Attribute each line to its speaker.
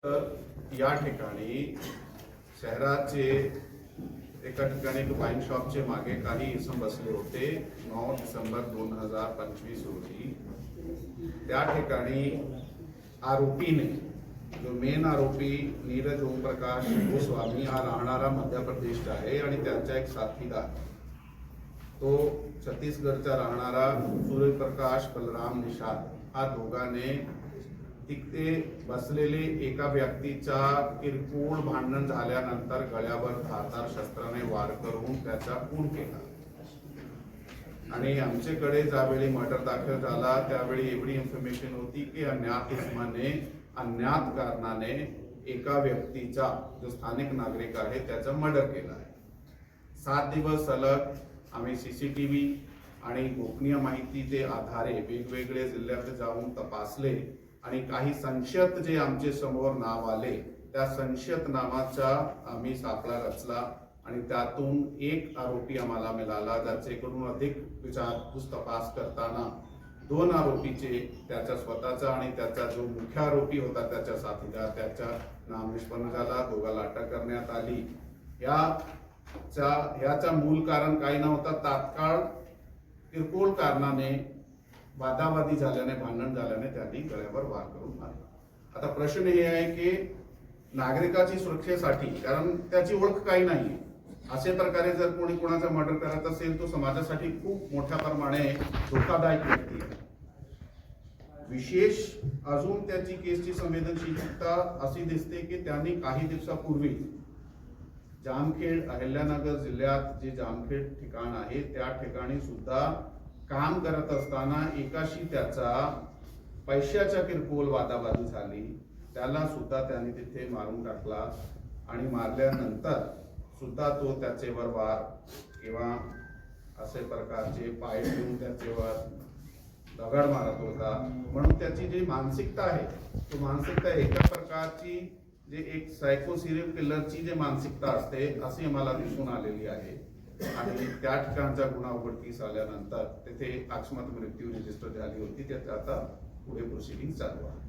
Speaker 1: तर या ठिकाणी शहराचे एका ठिकाणी एक वाईन शॉपचे मागे काही इसम बसले होते 9 डिसेंबर 2025 रोजी। त्या ठिकाणी आरोपीने, जो मेन आरोपी नीरज ओमप्रकाश गोस्वामी हा राहणारा मध्य प्रदेशचा आहे आणि त्यांचा एक साथीदार तो छत्तीसगडचा राहणारा सूर्यप्रकाश बलराम निषाद, हा दोघांने तिथे बसलेले एका व्यक्तीचा किरकोळ भांडण झाल्यानंतर गळ्यावर धारदार शस्त्राने वार करून त्याचा खून केला। आणि आमच्याकडे ज्यावेळी मर्डर दाखल झाला त्यावेळी एवढी इन्फॉर्मेशन होती की अज्ञात इसमाने अज्ञात कारणाने एका व्यक्तीचा, जो स्थानिक नागरिक आहे, त्याचा मर्डर केला आहे। 7 दिवस सलग आम्ही सीसीटीव्ही आणि गोपनीय माहितीचे आधारे वेगवेगळे जिल्ह्यात जाऊन तपासले आणि काही संशयित जे आमचे समोर नाव आले त्या संशयित नावाचा आम्ही सापळा रचला आणि त्यातून एक आरोपी आम्हाला मिळाला, ज्याच्याकडून अधिक विचारपूस तपास करताना 2 आरोपीचे, त्याचा स्वतःचा आणि त्याचा जो मुख्य आरोपी होता त्याच्या साथीदार, त्याचा नाम निष्पन्न झाला। दोघांना अटक करण्यात आली। याचा मूल कारण काही नव्हता, तात्काळ किरकोळ कारणाने वादावादी झाल्याने, भांडण झाल्याने त्यांनी गळ्यावर वार करून मारला। आता प्रश्न हे आहे की नागरिकाची सुरक्षेसाठी, कारण त्याची ओळख काही नाही, असे प्रकारे जर कोणी कोणाचा मर्डर करत असेल तो समाजासाठी खूप मोठ्या प्रमाणे धोकादायक व्यक्ती आहे। विशेष अजून त्याची केसची संवेदनशीलता अशी दिसते की त्यांनी काही दिवसापूर्वी जामखेड, अहिल्यानगर जिल्ह्यात जे जामखेड ठिकाण आहे त्या ठिकाणी सुद्धा काम करत असताना एकाशी त्याचा पैशाच्या किरकोळ वादावादी झाली, त्याला सुद्धा त्यांनी तिथे मारून टाकला आणि मारल्यानंतर सुद्धा तो त्याचेवर वार किंवा असे प्रकारचे पाय ठेवून त्याचेवर दगड मारत होता। म्हणून त्याची जी मानसिकता आहे ती मानसिकता एका प्रकारची जे एक सायको सिरियल किलरची जे मानसिकता असते अशी आम्हाला दिसून आलेली आहे। आणि त्या ठिकाणचा गुन्हा उघडकीस आल्यानंतर तिथे अकस्मात मृत्यू रजिस्टर झाली होती, त्यात आता पुढे प्रोसिडिंग चालू आहे।